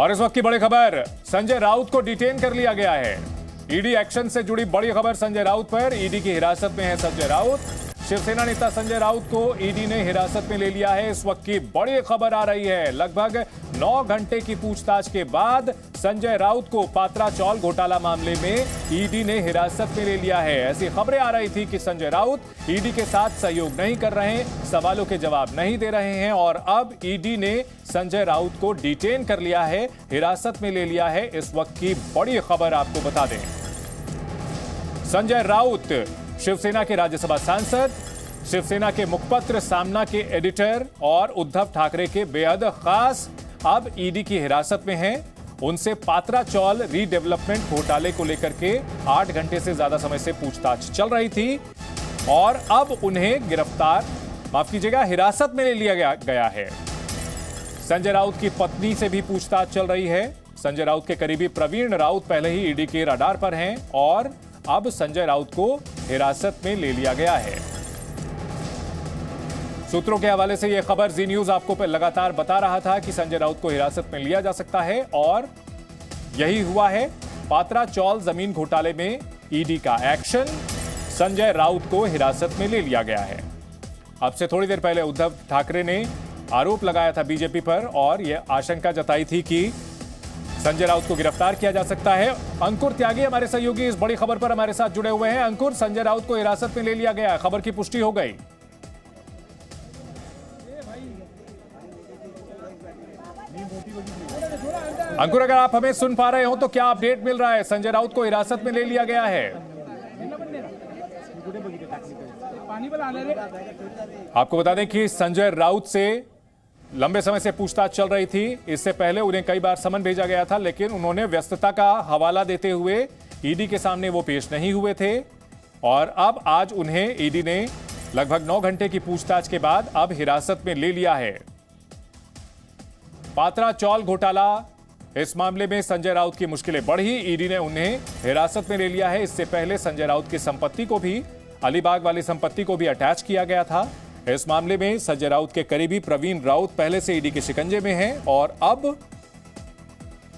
और इस वक्त की बड़ी खबर, संजय राउत को डिटेन कर लिया गया है। ईडी एक्शन से जुड़ी बड़ी खबर संजय राउत पर। ईडी की हिरासत में है संजय राउत। शिवसेना नेता संजय राउत को ईडी ने हिरासत में ले लिया है। इस वक्त की बड़ी खबर आ रही है। लगभग 9 घंटे की पूछताछ के बाद संजय राउत को पात्रा चौल घोटाला मामले में ईडी ने हिरासत में ले लिया है। ऐसी खबरें आ रही थी कि संजय राउत ईडी के साथ सहयोग नहीं कर रहे, सवालों के जवाब नहीं दे रहे हैं और अब ईडी ने संजय राउत को डिटेन कर लिया है, हिरासत में ले लिया है। इस वक्त की बड़ी खबर आपको बता दें, संजय राउत शिवसेना के राज्यसभा सांसद, शिवसेना के मुखपत्र सामना के एडिटर और उद्धव ठाकरे के बेहद खास अब ईडी की हिरासत में हैं। उनसे पात्रा चौल रीडेवलपमेंट घोटाले को लेकर के 8 घंटे से ज्यादा समय से पूछताछ चल रही थी और अब उन्हें गिरफ्तार, माफ कीजिएगा, हिरासत में ले लिया गया है। संजय राउत की पत्नी से भी पूछताछ चल रही है। संजय राउत के करीबी प्रवीण राउत पहले ही ईडी के रडार पर हैं और अब संजय राउत को हिरासत में ले लिया गया है। सूत्रों के हवाले से यह खबर जी न्यूज आपको लगातार बता रहा था कि संजय राउत को हिरासत में लिया जा सकता है और यही हुआ है। पात्रा चौल जमीन घोटाले में ईडी का एक्शन, संजय राउत को हिरासत में ले लिया गया है। अब से थोड़ी देर पहले उद्धव ठाकरे ने आरोप लगाया था बीजेपी पर और यह आशंका जताई थी कि संजय राउत को गिरफ्तार किया जा सकता है। अंकुर त्यागी हमारे सहयोगी इस बड़ी खबर पर हमारे साथ जुड़े हुए हैं। अंकुर, संजय राउत को हिरासत में ले लिया गया, खबर की पुष्टि हो गई? अंकुर, अगर आप हमें सुन पा रहे हो तो क्या अपडेट मिल रहा है? संजय राउत को हिरासत में ले लिया गया है। आपको बता दें कि संजय राउत से लंबे समय से पूछताछ चल रही थी। इससे पहले उन्हें कई बार समन भेजा गया था, लेकिन उन्होंने व्यस्तता का हवाला देते हुए ईडी के सामने वो पेश नहीं हुए थे और अब आज उन्हें ईडी ने लगभग 9 घंटे की पूछताछ के बाद अब हिरासत में ले लिया है। पात्रा चौल घोटाला, इस मामले में संजय राउत की मुश्किलें बढ़ी, ईडी ने उन्हें हिरासत में ले लिया है। इससे पहले संजय राउत की संपत्ति को भी, अलीबाग वाली संपत्ति को भी अटैच किया गया था। इस मामले में संजय राउत के करीबी प्रवीण राउत पहले से ईडी के शिकंजे में हैं और अब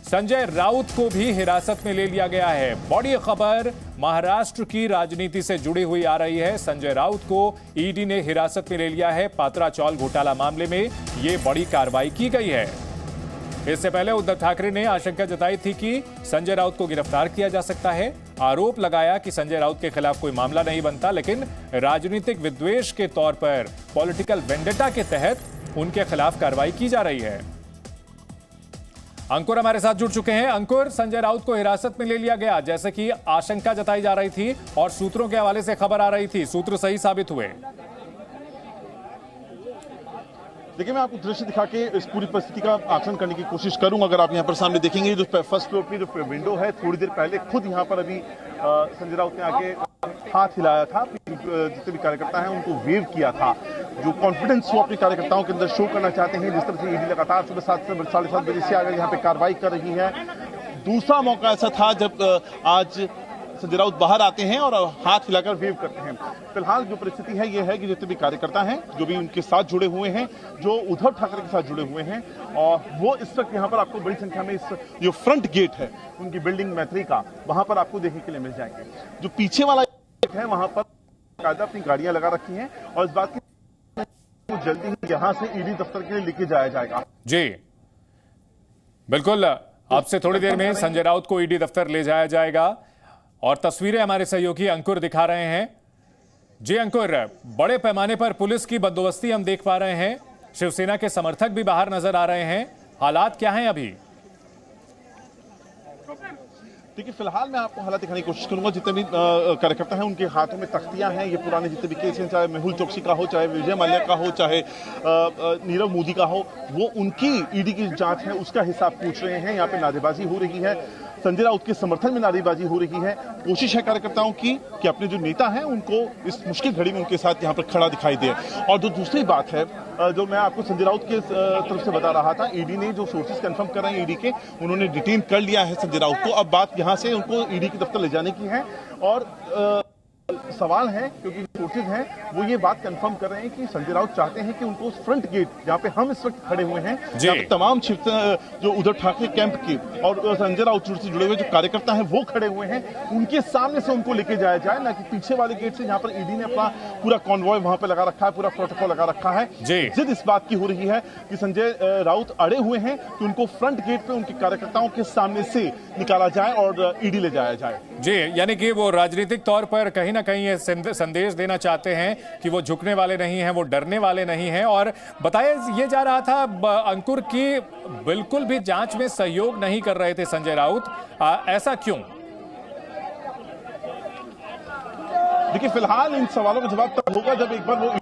संजय राउत को भी हिरासत में ले लिया गया है। बड़ी खबर महाराष्ट्र की राजनीति से जुड़ी हुई आ रही है। संजय राउत को ईडी ने हिरासत में ले लिया है। पात्रा चौल घोटाला मामले में यह बड़ी कार्रवाई की गई है। इससे पहले उद्धव ठाकरे ने आशंका जताई थी कि संजय राउत को गिरफ्तार किया जा सकता है। आरोप लगाया कि संजय राउत के खिलाफ कोई मामला नहीं बनता, लेकिन राजनीतिक विद्वेष के तौर पर, पॉलिटिकल वेंडेटा के तहत उनके खिलाफ कार्रवाई की जा रही है। अंकुर हमारे साथ जुड़ चुके हैं। अंकुर, संजय राउत को हिरासत में ले लिया गया जैसे कि आशंका जताई जा रही थी और सूत्रों के हवाले से खबर आ रही थी, सूत्र सही साबित हुए? देखिए, मैं आपको दृश्य दिखा के इस पूरी परिस्थिति का आकलन करने की कोशिश करूंगा। अगर आप यहाँ पर सामने देखेंगे, जो फर्स्ट फ्लोर की जो विंडो है, थोड़ी देर पहले खुद यहाँ पर अभी संजय राउत ने आके हाथ हिलाया था, जितने भी कार्यकर्ता हैं उनको वेव किया था। जो कॉन्फिडेंस वो अपने कार्यकर्ताओं के अंदर शो करना चाहते हैं, जिस तरह से ईडी लगातार सुबह 7 से 7:30 बजे से आगे यहाँ पे कार्रवाई कर रही है। दूसरा मौका ऐसा था जब आज संजय राउत बाहर आते हैं और हाथ हिलाकर वेव करते हैं। फिलहाल जो परिस्थिति है ये है कि जितने भी कार्यकर्ता हैं, जो भी उनके साथ जुड़े हुए हैं, जो उद्धव ठाकरे के साथ जुड़े हुए हैं, और वो इस वक्त यहाँ पर आपको बड़ी संख्या में इस जो फ्रंट गेट है उनकी बिल्डिंग मैत्री का, वहां पर आपको देखने के लिए मिल जाएंगे। जो पीछे वाला गेट है वहां पर कायदा अपनी गाड़ियां लगा रखी हैं और इस बात की जल्दी ही यहाँ से ईडी दफ्तर के लिए लेके जाया जाएगा। जी बिल्कुल, आपसे थोड़ी देर में संजय राउत को ईडी दफ्तर ले जाया जाएगा और तस्वीरें हमारे सहयोगी अंकुर दिखा रहे हैं। जी अंकुर, बड़े पैमाने पर पुलिस की बंदोबस्ती हम देख पा रहे हैं, शिवसेना के समर्थक भी बाहर नजर आ रहे हैं, हालात क्या हैं अभी? देखिए, फिलहाल मैं आपको हालात दिखाने की कोशिश करूंगा। जितने भी कार्यकर्ता हैं उनके हाथों में तख्तियां हैं, ये पुराने जितने भी केस हैं, चाहे मेहुल चोकसी का हो, चाहे विजय माल्या का हो, चाहे नीरव मोदी का हो, वो उनकी ईडी की जांच है उसका हिसाब पूछ रहे हैं। यहाँ पे नारेबाजी हो रही है, संजय राउत के समर्थन में नारेबाजी हो रही है। कोशिश है कार्यकर्ताओं की कि अपने जो नेता हैं उनको इस मुश्किल घड़ी में उनके साथ यहाँ पर खड़ा दिखाई दे। और जो दूसरी बात है, जो मैं आपको संजय राउत के तरफ से बता रहा था, ईडी ने जो सोर्सेज कंफर्म कर रहे हैं ईडी के, उन्होंने डिटेन कर लिया है संजय राउत को। अब बात यहाँ से उनको ईडी के दफ्तर ले जाने की है और सवाल है, क्योंकि सोर्सेज हैं वो ये बात कंफर्म कर रहे हैं कि संजय राउत चाहते हैं कि उनको उस फ्रंट गेट जहां पे हम इस वक्त खड़े हुए हैं, जहां पे तमाम जो उद्धव ठाकरे कैंप के और संजय राउत से जुड़े हुए जो कार्यकर्ता हैं वो खड़े हुए हैं, उनके सामने से उनको लेके जाया जाए, ना कि पीछे वाले गेट से जहां पर ईडी ने अपना पूरा कॉन्वॉय वहां पे लगा रखा है, पूरा प्रोटोकॉल लगा रखा है। जिद इस बात की हो रही है कि संजय राउत अड़े हुए हैं कि उनको फ्रंट गेट पे उनके कार्यकर्ताओं के सामने से निकाला जाए और ईडी ले जाया जाए। जी, यानी कि वो राजनीतिक तौर पर कहीं ना कहीं ये संदेश देना चाहते हैं कि वो झुकने वाले नहीं हैं, वो डरने वाले नहीं हैं। और बताया ये जा रहा था अंकुर की बिल्कुल भी जांच में सहयोग नहीं कर रहे थे संजय राउत, ऐसा क्यों? देखिए, फिलहाल इन सवालों का जवाब तब होगा जब एक बार वो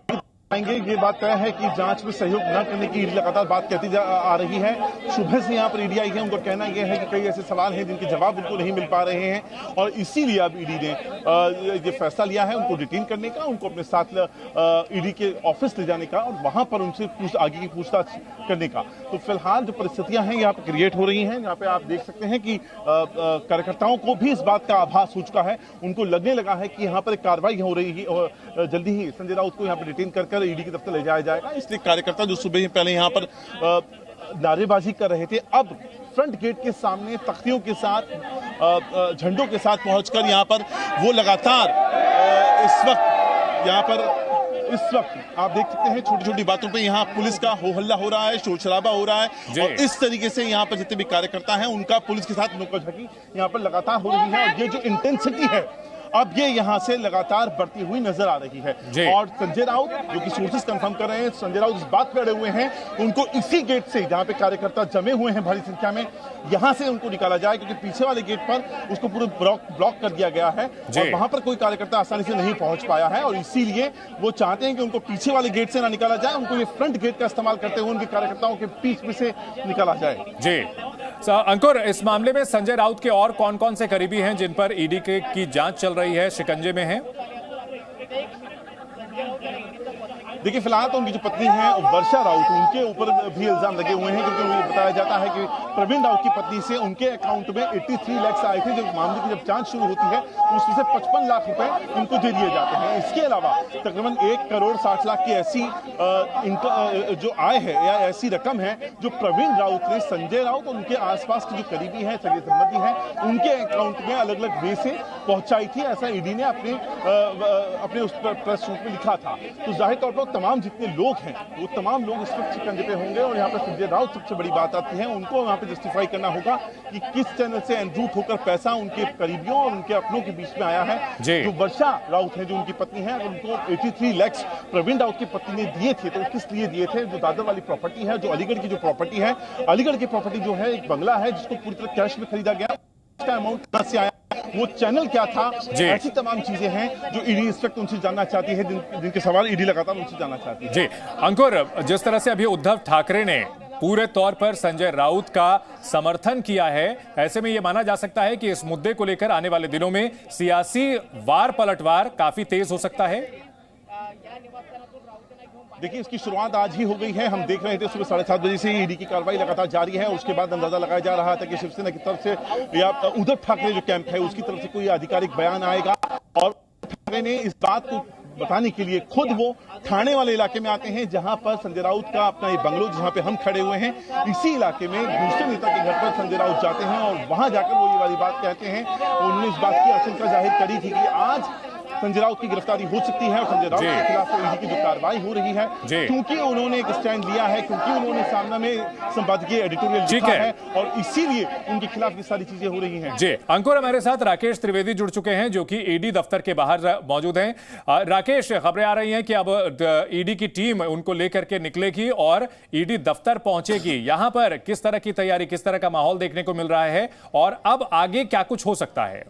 आएंगे। ये बात तय है कि जांच में सहयोग न करने की ईडी लगातार बात कहती आ रही है। सुबह से यहाँ पर ईडी आई है, उनका कहना यह है कि कई ऐसे सवाल हैं जिनके जवाब उनको नहीं मिल पा रहे हैं और इसीलिए अब ईडी ने ये फैसला लिया है उनको डिटेन करने का, उनको अपने साथ ईडी के ऑफिस ले जाने का और वहां पर उनसे आगे की पूछताछ करने का। तो फिलहाल जो परिस्थितियां हैं यहाँ पर क्रिएट हो रही हैं, यहाँ पे आप देख सकते हैं कि कार्यकर्ताओं को भी इस बात का आभास हो चुका है, उनको लगने लगा है कि यहाँ पर एक कार्रवाई हो रही है और जल्दी ही संजय राउत को यहाँ पर डिटेन कर ईडी के दफ्तर ले जाया जाएगा। इसलिए कार्यकर्ता जो सुबह ही पहले यहाँ पर नारेबाजी कर रहे थे, अब फ्रंट गेट के सामने तख्तियों के साथ झंडों के साथ पहुंचकर यहाँ पर वो लगातार इस वक्त आप देख सकते हैं छोटी छोटी बातों पे यहाँ पुलिस का हो हल्ला हो रहा है, शोर शराबा हो रहा है और इस तरीके से यहाँ पर जितने भी कार्यकर्ता हैं उनका पुलिस के साथ नोकाझोंकी यहाँ पर लगातार हो रही है और ये जो इंटेंसिटी है अब ये यहां से लगातार बढ़ती हुई नजर आ रही है। और संजय राउत, जो कि सोर्सेस कंफर्म कर रहे हैं, संजय राउत इस बात पे अड़े हुए हैं उनको इसी गेट से जहां पे कार्यकर्ता जमे हुए हैं भारी संख्या में, यहां से उनको निकाला जाए, क्योंकि पीछे वाले गेट पर उसको पूरा ब्लॉक कर दिया गया है और वहां पर कोई कार्यकर्ता आसानी से नहीं पहुंच पाया है और इसीलिए वो चाहते हैं कि उनको पीछे वाले गेट से ना निकाला जाए, उनको ये फ्रंट गेट का इस्तेमाल करते हुए उनके कार्यकर्ताओं के बीच में से निकाला जाए। जी अंकुर, इस मामले में संजय राउत के और कौन कौन से करीबी हैं जिन पर ईडी की जांच चल रही है, शिकंजे में हैं? देखिए, फिलहाल तो उनकी जो पत्नी है वर्षा राउत, उनके ऊपर भी इल्जाम लगे हुए हैं, क्योंकि उन्हें बताया जाता है कि प्रवीण राउत की पत्नी से उनके अकाउंट में 83 लाख आए थे। जब मामले की जब जांच शुरू होती है उसमें से 55 लाख रुपए उनको दे दिए जाते हैं। इसके अलावा तकरीबन 1 करोड़ 60 लाख की ऐसी जो आय है या ऐसी रकम है जो प्रवीण राउत ने संजय राउत और उनके आसपास के जो करीबी हैं, सगे संबंधी हैं, उनके अकाउंट में अलग अलग वे से पहुंचाई थी, ऐसा ईडी ने अपने उस प्रेस नोट में लिखा था। तो जाहिर तौर पर तमाम जितने लोग हैं वो तमाम लोग इस वक्त शिकंजे पे होंगे और यहाँ पे संजय राउत सबसे बड़ी बात आती है, उनको यहाँ पे जस्टिफाई करना होगा कि किस चैनल से एनरूट होकर पैसा उनके करीबियों और उनके अपनों के बीच में आया है। जो वर्षा राउत है, जो उनकी पत्नी है, अगर उनको 83 लाख प्रवीण राउत की पत्नी ने दिए थे तो किस लिए दिए थे? जो दादर वाली प्रॉपर्टी है, जो अलीगढ़ की जो प्रॉपर्टी है, अलीगढ़ की प्रॉपर्टी जो है एक बंगला है जिसको पूरी तरह कैश में खरीदा गया, उसका अमाउंट कहां से आया, वो चैनल क्या था, ऐसी तमाम चीजें हैं जो ईडी इस वक्त उनसे जानना चाहती है, जिनके सवाल ईडी लगातार उनसे जानना चाहती है। जी अंकुर, जिस तरह से अभी उद्धव ठाकरे ने पूरे तौर पर संजय राउत का समर्थन किया है, ऐसे में यह माना जा सकता है कि इस मुद्दे को लेकर आने वाले दिनों में सियासी वार पलटवार काफी तेज हो सकता है। देखिए, इसकी शुरुआत आज ही हो गई है। हम देख रहे थे सुबह 7:30 बजे से ईडी की कार्रवाई लगातार जारी है। उसके बाद अंदाजा लगाया जा रहा था कि शिवसेना की तरफ से या उद्धव ठाकरे जो कैंप है उसकी तरफ से कोई आधिकारिक बयान आएगा और ठाकरे ने इस बात को बताने के लिए खुद वो थाने वाले इलाके में आते हैं जहां पर संजय राउत का अपना ये बंगलो, जहां पे हम खड़े हुए हैं, इसी इलाके में दूसरे नेता के घर पर संजय राउत जाते हैं और वहां जाकर वो ये वाली बात कहते हैं। उन्होंने इस बात की आशंका जाहिर करी थी कि आज संजय राउत की गिरफ्तारी हो सकती है और संजय राउत के खिलाफ ईडी की जो कार्रवाई हो रही है, क्योंकि उन्होंने एक स्टैंड लिया है, क्योंकि उन्होंने सामना में संपादकीय एडिटोरियल लिखा है और इसीलिए उनके खिलाफ ये सारी चीजें हो रही हैं। जी अंकुर, हमारे साथ राकेश त्रिवेदी जुड़ चुके हैं जो कि ईडी दफ्तर के बाहर मौजूद हैं। राकेश, खबरें आ रही हैं कि अब ईडी की टीम उनको लेकर के निकलेगी और ईडी दफ्तर पहुंचेगी। यहां पर किस तरह की तैयारी, किस तरह का माहौल देखने को मिल रहा है और अब आगे क्या कुछ हो सकता है?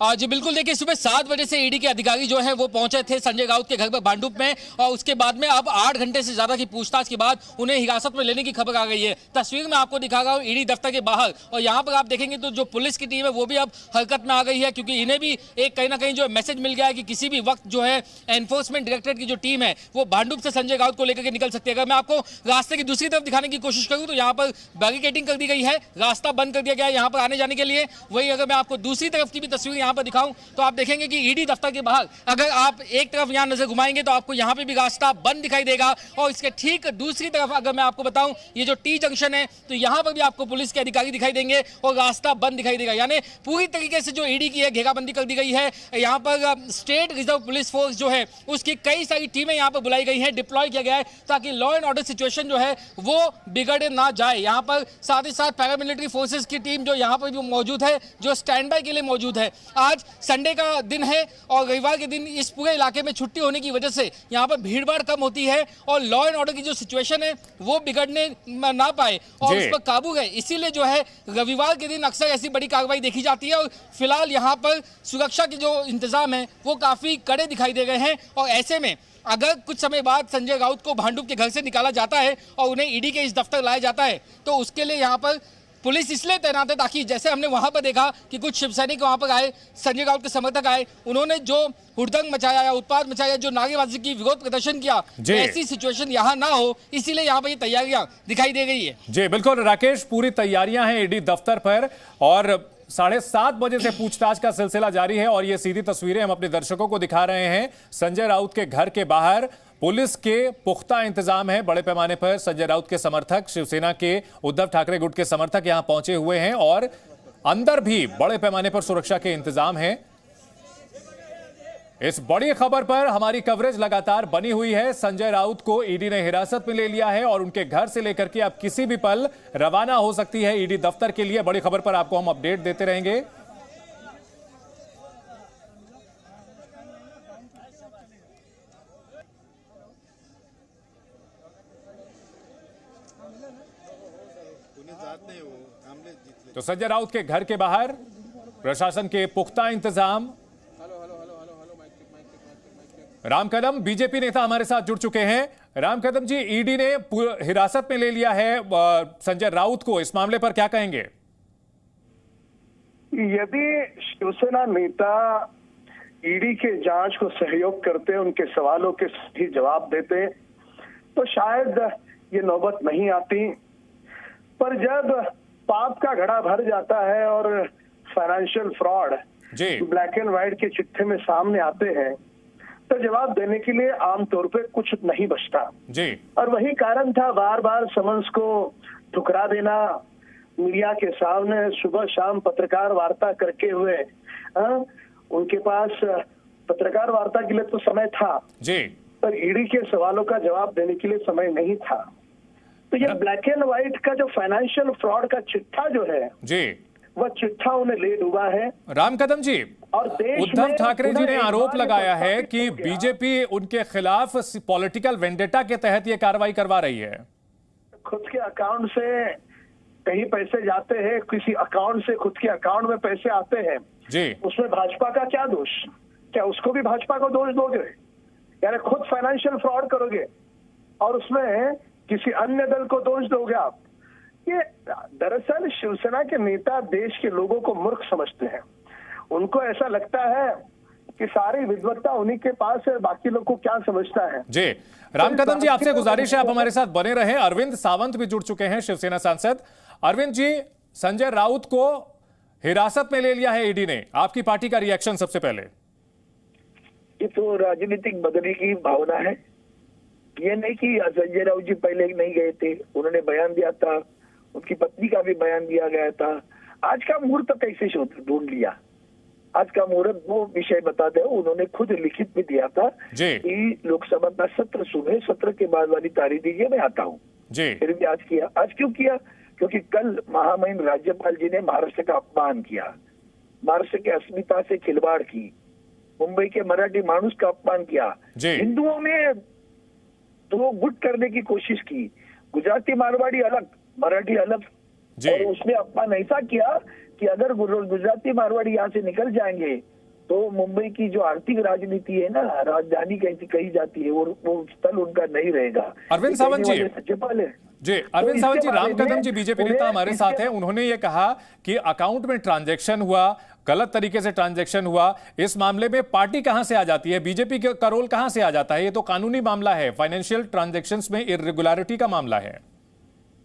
जी बिल्कुल, देखिए सुबह 7 बजे से ईडी के अधिकारी जो है वो पहुंचे थे संजय राउत के घर पर भांडुप में और उसके बाद में अब 8 घंटे से ज्यादा की पूछताछ के बाद उन्हें हिरासत में लेने की खबर आ गई है। तस्वीर में आपको दिखा रहा हूं ईडी दफ्तर के बाहर और यहाँ पर आप देखेंगे तो जो पुलिस की टीम है वो भी अब हरकत में आ गई है, क्योंकि इन्हें भी एक कहीं ना कहीं जो मैसेज मिल गया है कि किसी भी वक्त जो है एनफोर्समेंट डायरेक्टरेट की जो टीम है वो भांडुप से संजय राउत को लेकर के निकल सकती है। अगर मैं आपको रास्ते की दूसरी तरफ दिखाने की कोशिश करूँ तो यहाँ पर बैरिकेडिंग कर दी गई है, रास्ता बंद कर दिया गया है यहाँ पर आने जाने के लिए। वही अगर मैं आपको दूसरी तरफ की भी तस्वीर यहाँ पर दिखाऊं तो आप देखेंगे कि ईडी दफ्तर के बाहर अगर आप एक तरफ यहाँ नजर घुमाएंगे तो आपको यहाँ पे भी रास्ता बंद दिखाई देगा, और इसके ठीक दूसरी तरफ अगर मैं आपको बताऊं ये जो टी जंक्शन है तो यहाँ पर भी आपको पुलिस के अधिकारी दिखाई देंगे और रास्ता बंद दिखाई देगा। यानी पूरी तरीके से जो ईडी की है घेराबंदी कर दी गई है। यहाँ पर स्टेट रिजर्व पुलिस फोर्स जो है उसकी कई सारी टीमें यहाँ पर बुलाई गई हैं, डिप्लॉय किया गया है ताकि लॉ एंड ऑर्डर सिचुएशन जो है वो बिगड़े ना जाए। यहाँ पर साथ ही साथ पैरामिलिट्री फोर्सेस की टीम जो यहाँ पर भी मौजूद है, जो स्टैंड बाय के लिए मौजूद है। आज संडे का दिन है और रविवार के दिन इस पूरे इलाके में छुट्टी होने की वजह से यहाँ पर भीड़ भाड़ कम होती है और लॉ एंड ऑर्डर की जो सिचुएशन है वो बिगड़ने ना पाए और उस पर काबू है। इसीलिए जो है रविवार के दिन अक्सर ऐसी बड़ी कार्रवाई देखी जाती है और फिलहाल यहाँ पर सुरक्षा के जो इंतजाम है वो काफी कड़े दिखाई दे रहे हैं। और ऐसे में अगर कुछ समय बाद संजय राउत को भांडुप के घर से निकाला जाता है और उन्हें ईडी के इस दफ्तर लाया जाता है तो उसके लिए यहाँ पर पुलिस इसलिए तैनात है ताकि जैसे हमने वहां पर देखा कि कुछ शिव सैनिक वहां पर आए, संजय राउत के समर्थक आए, उन्होंने जो हुड़दंग मचाया या उत्पाद मचाया, जो नारेबाजी की, विरोध प्रदर्शन किया, ऐसी सिचुएशन यहाँ ना हो इसीलिए यहाँ पर ये तैयारियां दिखाई दे रही है। जी बिल्कुल राकेश, पूरी तैयारियां हैं ईडी दफ्तर पर और 7:30 बजे से पूछताछ का सिलसिला जारी है और ये सीधी तस्वीरें हम अपने दर्शकों को दिखा रहे हैं। संजय राउत के घर के बाहर पुलिस के पुख्ता इंतजाम है। बड़े पैमाने पर संजय राउत के समर्थक, शिवसेना के उद्धव ठाकरे गुट के समर्थक यहां पहुंचे हुए हैं और अंदर भी बड़े पैमाने पर सुरक्षा के इंतजाम है। इस बड़ी खबर पर हमारी कवरेज लगातार बनी हुई है। संजय राउत को ईडी ने हिरासत में ले लिया है और उनके घर से लेकर के अब किसी भी पल रवाना हो सकती है ईडी दफ्तर के लिए। बड़ी खबर पर आपको हम अपडेट देते रहेंगे। तो संजय राउत के घर के बाहर प्रशासन के पुख्ता इंतजाम। राम कदम बीजेपी नेता हमारे साथ जुड़ चुके हैं। राम कदम जी, ईडी ने हिरासत में ले लिया है संजय राउत को, इस मामले पर क्या कहेंगे? यदि शिवसेना नेता ईडी के जांच को सहयोग करते, उनके सवालों के सही जवाब देते तो शायद ये नौबत नहीं आती। पर जब पाप का घड़ा भर जाता है और financial fraud black and white के चिट्ठे में सामने आते हैं तो जवाब देने के लिए आमतौर पे कुछ नहीं बचता जी। और वही कारण था बार बार समन्स को ठुकरा देना, मीडिया के सामने सुबह शाम पत्रकार वार्ता करके हुए। उनके पास पत्रकार वार्ता के लिए तो समय था जी, पर ईडी के सवालों का जवाब देने के लिए समय नहीं था। तो ये ब्लैक एंड व्हाइट का जो फाइनेंशियल फ्रॉड का चिट्ठा जो है जी, वह चिट्ठा उन्हें ले डूबा है। राम कदम जी, और उद्धव ठाकरे जी ने आरोप लगाया है कि बीजेपी उनके खिलाफ पॉलिटिकल वेंडेटा के तहत ये कार्रवाई करवा रही है। खुद के अकाउंट से कहीं पैसे जाते हैं, किसी अकाउंट से खुद के अकाउंट में पैसे आते हैं जी, उसमें भाजपा का क्या दोष? क्या उसको भी भाजपा को दोष दोगे? यानी खुद फाइनेंशियल फ्रॉड करोगे और उसमें किसी अन्य दल को दोष दोगे आप? ये दरअसल शिवसेना के नेता देश के लोगों को मूर्ख समझते हैं। उनको ऐसा लगता है कि सारी विद्वत्ता उन्हीं के पास है, बाकी लोग को क्या समझता है। जी राम कदम जी, आपसे गुजारिश है आप हमारे साथ बने रहें। अरविंद सावंत भी जुड़ चुके हैं, शिवसेना सांसद। अरविंद जी, संजय राउत को हिरासत में ले लिया है ईडी ने, आपकी पार्टी का रिएक्शन सबसे पहले? ये तो राजनीतिक बदलने की भावना है। ये नहीं कि संजय राउत जी पहले नहीं गए थे, उन्होंने बयान दिया था, उनकी पत्नी का भी बयान दिया गया था। आज का मुहूर्त कैसे ढूंढ लिया? आज का मुहूर्त वो विषय बता दे, उन्होंने खुद लिखित में दिया था कि लोकसभा का सत्र सुबह, सत्र के बाद वाली तारीख दीजिए, मैं आता हूँ। फिर भी आज किया। आज क्यों किया? क्योंकि कल महामहिम राज्यपाल जी ने महाराष्ट्र का अपमान किया, महाराष्ट्र की अस्मिता से खिलवाड़ की, मुंबई के मराठी मानुस का अपमान किया, हिंदुओं में तो गुट करने की कोशिश की, गुजराती मारवाड़ी अलग, मराठी अलग, और उसने अपमान ऐसा किया कि अगर गुजराती मारवाड़ी यहाँ से निकल जाएंगे तो मुंबई की जो आर्थिक राजनीति है ना, राजधानी कैसी कही जाती है, वो स्थल उनका नहीं रहेगा। अरविंद सावंत जी, राज्यपाल है जी अरविंद सावंत जी, राम कदम जी बीजेपी नेता हमारे साथ हैं। उन्होंने ये कहा कि अकाउंट में ट्रांजैक्शन हुआ, गलत तरीके से ट्रांजैक्शन हुआ, इस मामले में पार्टी कहां से आ जाती है, बीजेपी का रोल कहां से आ जाता है? ये तो कानूनी मामला है, फाइनेंशियल ट्रांजैक्शंस में इरेगुलरिटी का मामला है।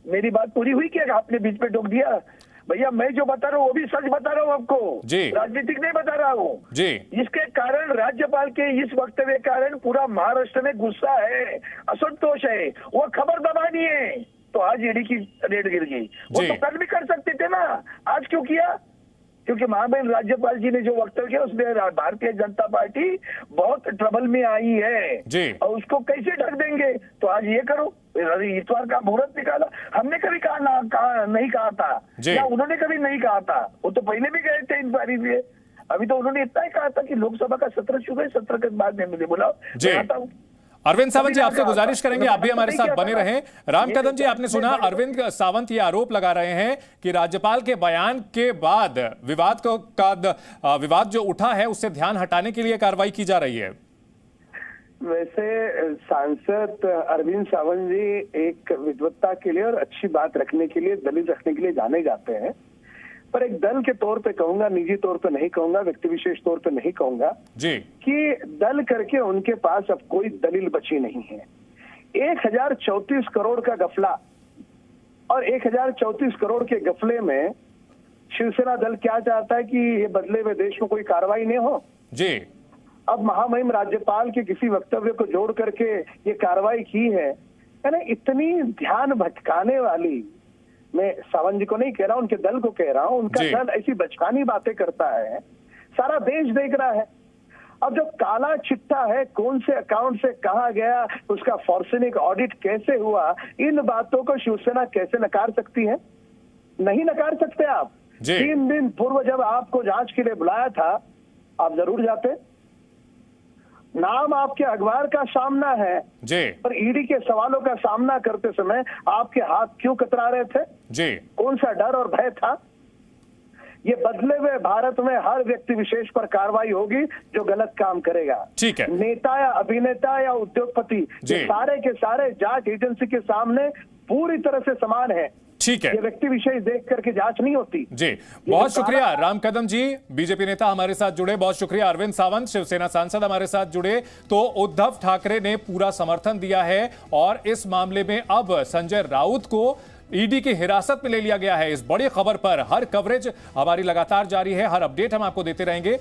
मेरी बात पूरी हुई क्या? आपने बीच में टोक दिया। भैया मैं जो बता रहा हूँ वो भी सच बता रहा हूँ आपको जी, राजनीतिक नहीं बता रहा हूँ जी। इसके कारण राज्यपाल के इस वक्तव्य के कारण पूरा महाराष्ट्र में गुस्सा है, असंतोष है, वो खबर दबानी है। तो आज ईडी की रेड गिर गई। वो तो कल भी कर सकते थे ना, आज क्यों किया? क्योंकि महामहिम राज्यपाल जी ने जो वक्तव्य किया उसमें भारतीय जनता पार्टी बहुत ट्रबल में आई है जी। और उसको कैसे ढक देंगे? तो आज ये करो, इतवार का मुहूर्त निकाला। हमने कभी नहीं कहा था या उन्होंने कभी नहीं कहा था, वो तो पहले भी गए थे इंक्वायरी लिए। अभी तो उन्होंने इतना ही कहा था कि लोकसभा का सत्र शुरू है, सत्र के बाद में मुझे बुलाओ, मैं आता हूँ। अरविंद सावंत जी, आपसे गुजारिश करेंगे आप भी हमारे साथ बने रहें। राम कदम जी, आपने सुना अरविंद सावंत ये आरोप लगा रहे हैं कि राज्यपाल के बयान के बाद विवाद जो उठा है उससे ध्यान हटाने के लिए कार्रवाई की जा रही है। वैसे सांसद अरविंद सावंत जी एक विद्वत्ता के लिए और अच्छी बात रखने के लिए, दलील रखने के लिए जाने जाते हैं, पर एक दल के तौर पे कहूंगा, निजी तौर पे नहीं कहूंगा, व्यक्ति विशेष तौर पे नहीं कहूंगा जी, कि दल करके उनके पास अब कोई दलील बची नहीं है। 1034 करोड़ का गफला और 1034 करोड़ के गफले में शिवसेना दल क्या चाहता है कि ये बदले हुए देश में कोई कार्रवाई नहीं हो जी। अब महामहिम राज्यपाल के किसी वक्तव्य को जोड़ करके ये कार्रवाई की है, यानी इतनी ध्यान भटकाने वाली, मैं सावंत जी को नहीं कह रहा, उनके दल को कह रहा हूं, उनका दल ऐसी बचकानी बातें करता है, सारा देश देख रहा है। अब जो काला चिट्ठा है, कौन से अकाउंट से कहा गया, उसका फॉरेंसिक ऑडिट कैसे हुआ, इन बातों को शिवसेना कैसे नकार सकती है? नहीं नकार सकते आप। 3 दिन पूर्व जब आपको जांच के लिए बुलाया था, आप जरूर जाते। नाम आपके अखबार का सामना है जी, पर ईडी के सवालों का सामना करते समय आपके हाथ क्यों कतरा रहे थे जी? कौन सा डर और भय था? ये बदले हुए भारत में हर व्यक्ति विशेष पर कार्रवाई होगी जो गलत काम करेगा। ठीक है। नेता या अभिनेता या उद्योगपति, ये सारे के सारे जांच एजेंसी के सामने पूरी तरह से समान है। ठीक है, ये व्यक्ति विशेष देख करके जांच नहीं होती जी। बहुत शुक्रिया राम कदम जी, बीजेपी नेता हमारे साथ जुड़े। बहुत शुक्रिया अरविंद सावंत, शिवसेना सांसद हमारे साथ जुड़े। तो उद्धव ठाकरे ने पूरा समर्थन दिया है और इस मामले में अब संजय राउत को ईडी की हिरासत में ले लिया गया है। इस बड़ी खबर पर हर कवरेज हमारी लगातार जारी है, हर अपडेट हम आपको देते रहेंगे।